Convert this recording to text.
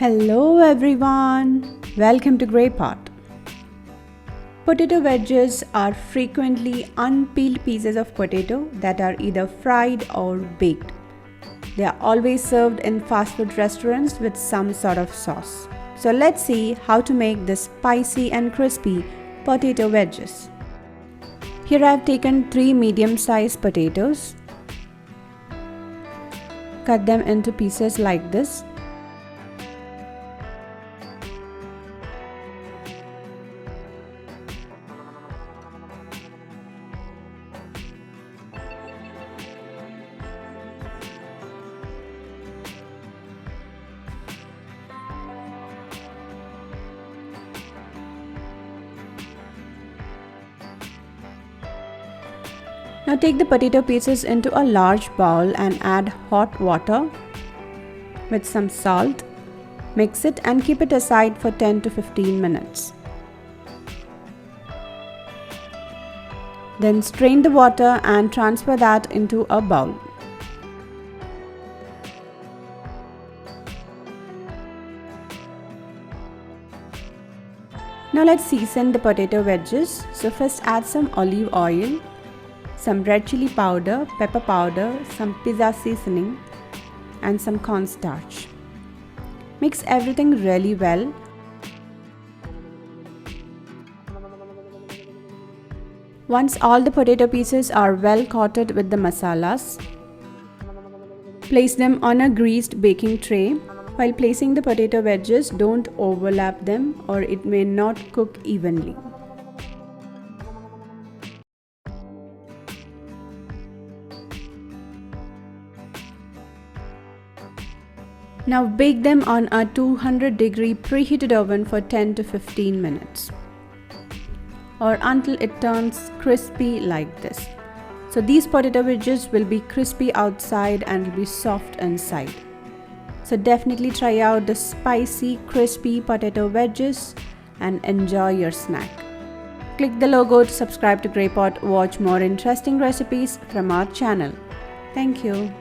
Hello everyone, welcome to Grey Pot. Potato wedges are frequently unpeeled pieces of potato that are either fried or baked. They are always served in fast food restaurants with some sort of sauce. So let's see how to make this spicy and crispy potato wedges. Here I have taken 3 medium-sized potatoes. Cut them into pieces like this. Now take the potato pieces into a large bowl and add hot water with some salt. Mix it and keep it aside for 10 to 15 minutes. Then strain the water and transfer that into a bowl. Now let's season the potato wedges. So first add some olive oil, some red chili powder, pepper powder, some pizza seasoning and some cornstarch. Mix everything really well. Once all the potato pieces are well coated with the masalas, place them on a greased baking tray. While placing the potato wedges, don't overlap them or it may not cook evenly. Now bake them on a 200-degree preheated oven for 10 to 15 minutes or until it turns crispy like this. So these potato wedges will be crispy outside and will be soft inside. So definitely try out the spicy, crispy potato wedges and enjoy your snack. Click the logo to subscribe to Grey Pot. Watch more interesting recipes from our channel. Thank you.